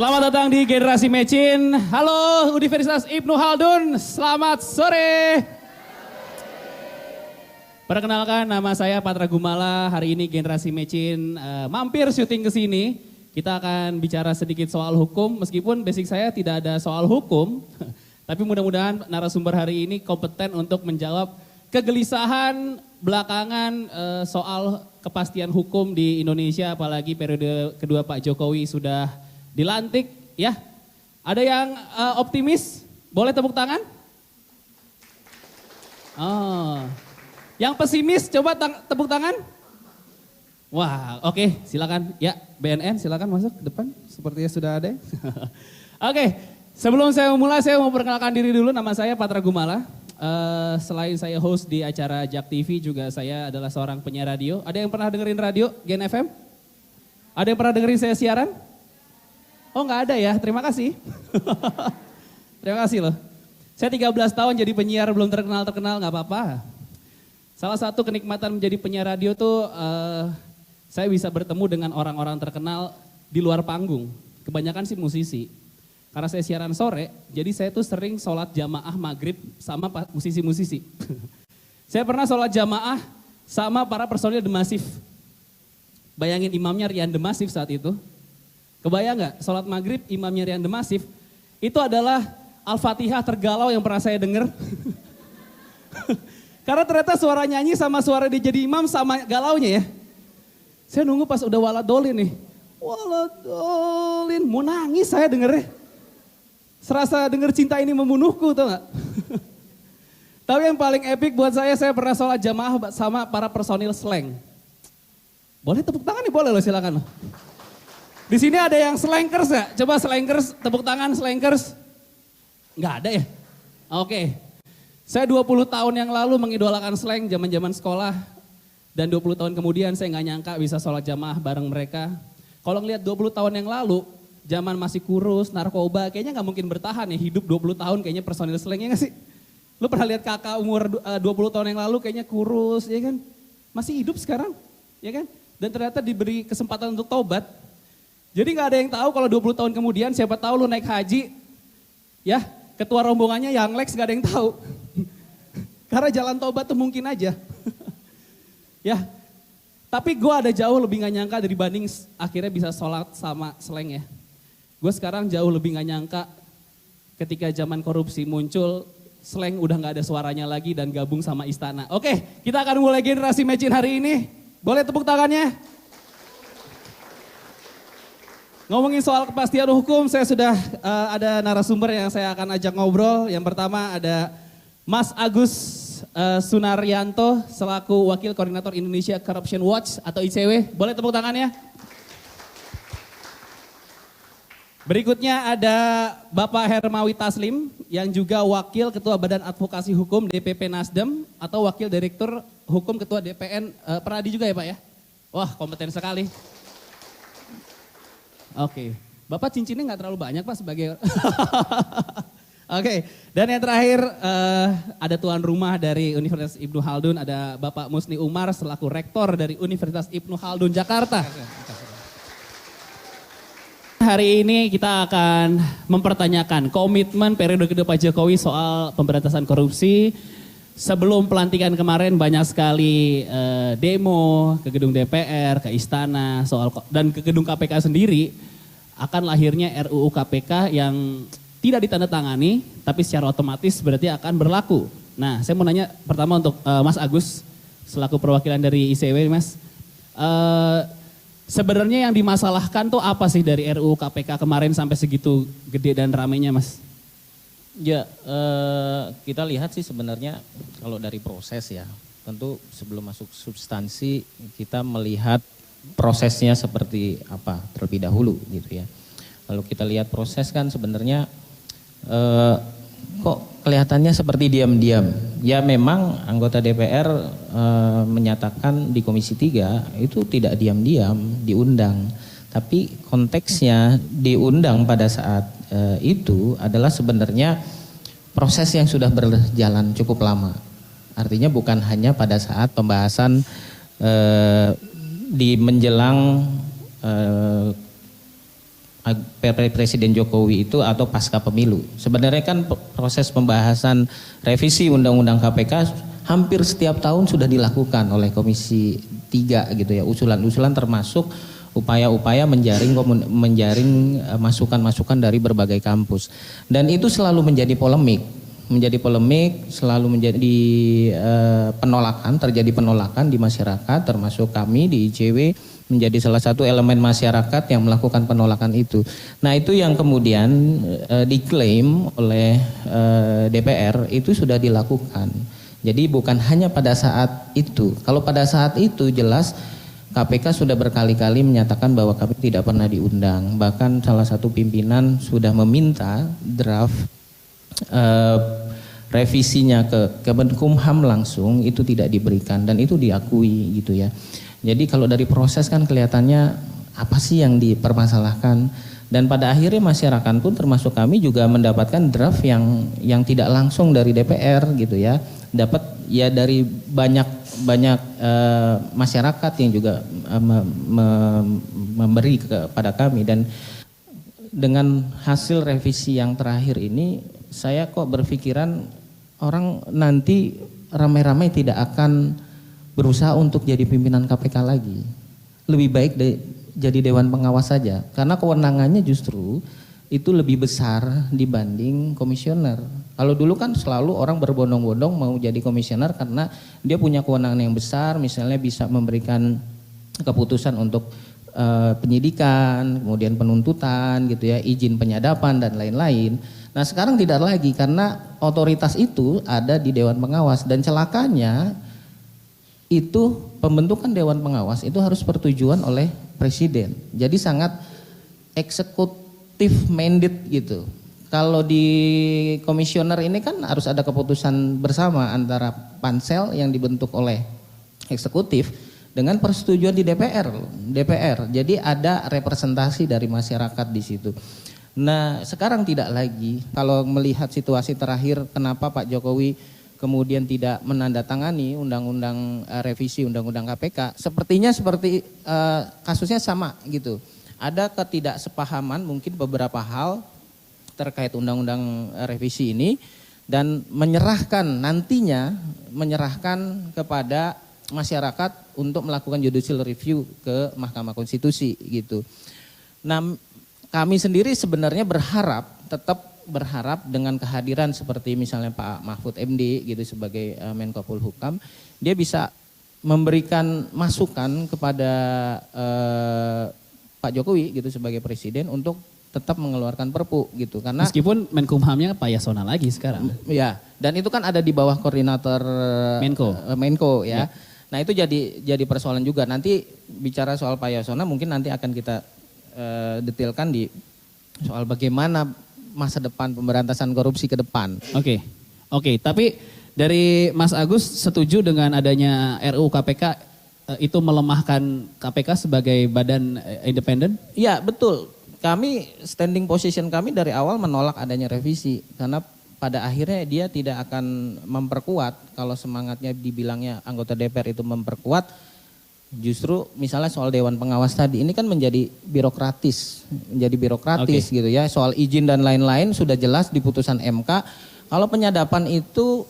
Selamat datang di Generasi Mecin. Halo Universitas Ibnu Khaldun, selamat sore. Perkenalkan, nama saya Patra Gumala. Hari ini Generasi Mecin mampir syuting ke sini. Kita akan bicara sedikit soal hukum, meskipun basic saya tidak ada soal hukum. Tapi mudah-mudahan narasumber hari ini kompeten untuk menjawab kegelisahan belakangan soal kepastian hukum di Indonesia, apalagi periode kedua Pak Jokowi sudah dilantik ya. Ada yang optimis? Boleh tepuk tangan? Oh. Yang pesimis coba tepuk tangan? Wah, oke, silakan. Ya, BNN silakan masuk ke depan sepertinya sudah ada. Oke, sebelum saya memulai saya mau perkenalkan diri dulu. Nama saya Patra Gumala. Selain saya host di acara Jak TV, juga saya adalah seorang penyiar radio. Ada yang pernah dengerin radio Gen FM? Ada yang pernah dengerin saya siaran? Oh nggak ada ya, terima kasih. Terima kasih loh. Saya 13 tahun jadi penyiar, belum terkenal nggak apa-apa. Salah satu kenikmatan menjadi penyiar radio tuh saya bisa bertemu dengan orang-orang terkenal di luar panggung. Kebanyakan sih musisi. Karena saya siaran sore, jadi saya tuh sering sholat jamaah maghrib sama musisi-musisi. Saya pernah sholat jamaah sama para personil The Massive. Bayangin imamnya Rian The Massive saat itu. Kebayang nggak, sholat maghrib imamnya Rian The Massive, itu adalah Al-Fatihah tergalau yang pernah saya dengar. Karena ternyata suara nyanyi sama suara dia jadi imam sama galaunya ya. Saya nunggu pas udah waladolin nih. Waladolin, mau nangis saya dengernya. Serasa denger cinta ini membunuhku, tau gak? Tapi yang paling epic buat saya pernah sholat jamaah sama para personil slang. Boleh tepuk tangan nih, boleh loh, silakan loh. Di sini ada yang slankers gak? Coba slankers, tepuk tangan slankers. Nggak ada ya? Oke. Saya 20 tahun yang lalu mengidolakan slang zaman-zaman sekolah. Dan 20 tahun kemudian saya nggak nyangka bisa sholat jamaah bareng mereka. Kalau ngelihat 20 tahun yang lalu, zaman masih kurus, narkoba, kayaknya nggak mungkin bertahan ya hidup 20 tahun kayaknya personil slangnya nggak sih? Lu pernah lihat kakak umur 20 tahun yang lalu kayaknya kurus, ya kan? Masih hidup sekarang, ya kan? Dan ternyata diberi kesempatan untuk taubat. Jadi nggak ada yang tahu kalau 20 tahun kemudian siapa tahu lu naik haji, ya ketua rombongannya yang Lex nggak ada yang tahu. Karena jalan taubat tuh mungkin aja. Ya, tapi gue ada jauh lebih gak nyangka dibanding akhirnya bisa sholat sama slang ya. Gue sekarang jauh lebih gak nyangka ketika zaman korupsi muncul, slang udah gak ada suaranya lagi dan gabung sama istana. Oke, kita akan mulai Generasi Mecin hari ini. Boleh tepuk tangannya? Ngomongin soal kepastian hukum, saya sudah ada narasumber yang saya akan ajak ngobrol. Yang pertama ada Mas Agus Sunaryanto selaku Wakil Koordinator Indonesia Corruption Watch atau ICW. Boleh tepuk tangannya? Berikutnya ada Bapak Hermawi Taslim yang juga Wakil Ketua Badan Advokasi Hukum DPP Nasdem atau Wakil Direktur Hukum Ketua DPN Peradi juga ya Pak ya? Wah kompeten sekali. Oke, Bapak cincinnya nggak terlalu banyak Pak sebagai... Oke, dan yang terakhir ada tuan rumah dari Universitas Ibnu Khaldun, ada Bapak Musni Umar selaku Rektor dari Universitas Ibnu Khaldun Jakarta. Hari ini kita akan mempertanyakan komitmen periode kedua Pak Jokowi soal pemberantasan korupsi. Sebelum pelantikan kemarin banyak sekali demo ke gedung DPR, ke istana, dan ke gedung KPK sendiri akan lahirnya RUU KPK yang tidak ditandatangani, tapi secara otomatis berarti akan berlaku. Nah, saya mau nanya pertama untuk Mas Agus, selaku perwakilan dari ICW, Mas. Sebenarnya yang dimasalahkan tuh apa sih dari RUU KPK kemarin sampai segitu gede dan ramainya, Mas? Ya, kita lihat sih sebenarnya kalau dari proses ya, tentu sebelum masuk substansi kita melihat prosesnya seperti apa terlebih dahulu gitu ya. Kalau kita lihat proses kan sebenarnya kok kelihatannya seperti diam-diam. Ya memang anggota DPR menyatakan di Komisi 3 itu tidak diam-diam, diundang. Tapi konteksnya diundang pada saat itu adalah sebenarnya proses yang sudah berjalan cukup lama. Artinya bukan hanya pada saat pembahasan di menjelang Presiden Jokowi itu atau pasca pemilu. Sebenarnya kan proses pembahasan revisi Undang-Undang KPK hampir setiap tahun sudah dilakukan oleh Komisi 3 gitu ya. Usulan-usulan termasuk upaya-upaya menjaring masukan-masukan dari berbagai kampus. Dan itu selalu menjadi polemik, selalu menjadi penolakan, terjadi penolakan di masyarakat, termasuk kami di ICW menjadi salah satu elemen masyarakat yang melakukan penolakan itu. Nah, itu yang kemudian diklaim oleh DPR itu sudah dilakukan. Jadi bukan hanya pada saat itu. Kalau pada saat itu jelas KPK sudah berkali-kali menyatakan bahwa kami tidak pernah diundang. Bahkan salah satu pimpinan sudah meminta draft revisinya ke Kemenkumham langsung, itu tidak diberikan dan itu diakui gitu ya. Jadi kalau dari proses kan kelihatannya apa sih yang dipermasalahkan, dan pada akhirnya masyarakat pun termasuk kami juga mendapatkan draft yang tidak langsung dari DPR gitu ya, dapat ya dari banyak masyarakat yang juga memberi kepada kami. Dan dengan hasil revisi yang terakhir ini saya kok berpikiran orang nanti ramai-ramai tidak akan berusaha untuk jadi pimpinan KPK lagi. Lebih baik jadi Dewan Pengawas saja. Karena kewenangannya justru itu lebih besar dibanding komisioner. Kalau dulu kan selalu orang berbondong-bondong mau jadi komisioner karena dia punya kewenangan yang besar, misalnya bisa memberikan keputusan untuk penyidikan, kemudian penuntutan gitu ya, izin penyadapan dan lain-lain. Nah sekarang tidak lagi karena otoritas itu ada di Dewan Pengawas, dan celakanya itu pembentukan Dewan Pengawas itu harus persetujuan oleh Presiden. Jadi sangat eksekutif mandate gitu. Kalau di komisioner ini kan harus ada keputusan bersama antara pansel yang dibentuk oleh eksekutif dengan persetujuan di DPR. Jadi ada representasi dari masyarakat di situ. Nah, sekarang tidak lagi. Kalau melihat situasi terakhir kenapa Pak Jokowi kemudian tidak menandatangani revisi undang-undang KPK, sepertinya kasusnya sama gitu. Ada ketidaksepahaman mungkin beberapa hal terkait undang-undang revisi ini, dan nantinya menyerahkan kepada masyarakat untuk melakukan judicial review ke Mahkamah Konstitusi gitu. Nah, kami sendiri sebenarnya tetap berharap dengan kehadiran seperti misalnya Pak Mahfud MD gitu sebagai Menko Polhukam, dia bisa memberikan masukan kepada Pak Jokowi gitu sebagai presiden untuk tetap mengeluarkan Perpu gitu, karena meskipun Menkumhamnya Pak Yasona lagi sekarang. Ya, dan itu kan ada di bawah koordinator Menko ya. Nah, itu jadi persoalan juga. Nanti bicara soal Pak Yasona mungkin nanti akan kita detailkan di soal bagaimana masa depan pemberantasan korupsi ke depan. Oke, tapi dari Mas Agus setuju dengan adanya RUU KPK itu melemahkan KPK sebagai badan independen? Iya, betul. Kami standing position kami dari awal menolak adanya revisi karena pada akhirnya dia tidak akan memperkuat. Kalau semangatnya dibilangnya anggota DPR itu memperkuat, justru misalnya soal Dewan Pengawas tadi ini kan menjadi birokratis gitu ya. Soal izin dan lain-lain sudah jelas di putusan MK. Kalau penyadapan itu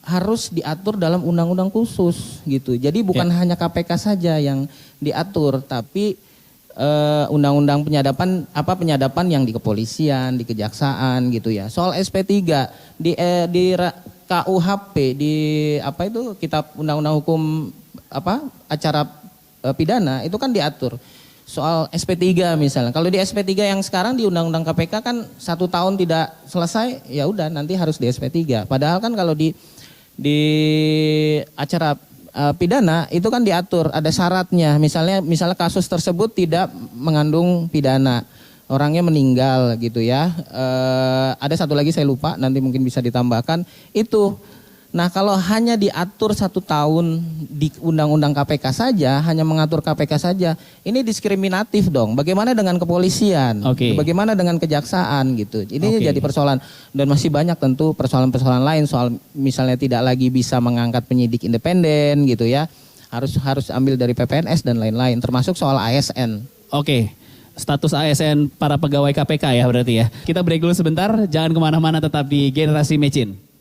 harus diatur dalam undang-undang khusus gitu. Jadi bukan hanya KPK saja yang diatur, tapi undang-undang penyadapan yang di kepolisian, di kejaksaan gitu ya. Soal SP3 di KUHP, di kitab undang-undang hukum acara pidana itu kan diatur soal SP3 misalnya. Kalau di SP3 yang sekarang di Undang-Undang KPK kan 1 tahun tidak selesai, ya udah nanti harus di SP3. Padahal kan kalau di acara pidana itu kan diatur ada syaratnya. Misalnya kasus tersebut tidak mengandung pidana, orangnya meninggal gitu ya. Ada satu lagi saya lupa, nanti mungkin bisa ditambahkan itu. Nah, kalau hanya diatur 1 tahun di Undang-Undang KPK saja, hanya mengatur KPK saja, ini diskriminatif dong. Bagaimana dengan kepolisian? Bagaimana dengan kejaksaan gitu? Ini jadi persoalan, dan masih banyak tentu persoalan-persoalan lain, soal misalnya tidak lagi bisa mengangkat penyidik independen gitu ya. Harus ambil dari PPNS dan lain-lain, termasuk soal ASN. status ASN para pegawai KPK ya berarti ya. Kita break dulu sebentar, jangan kemana-mana, tetap di Generasi Mecin.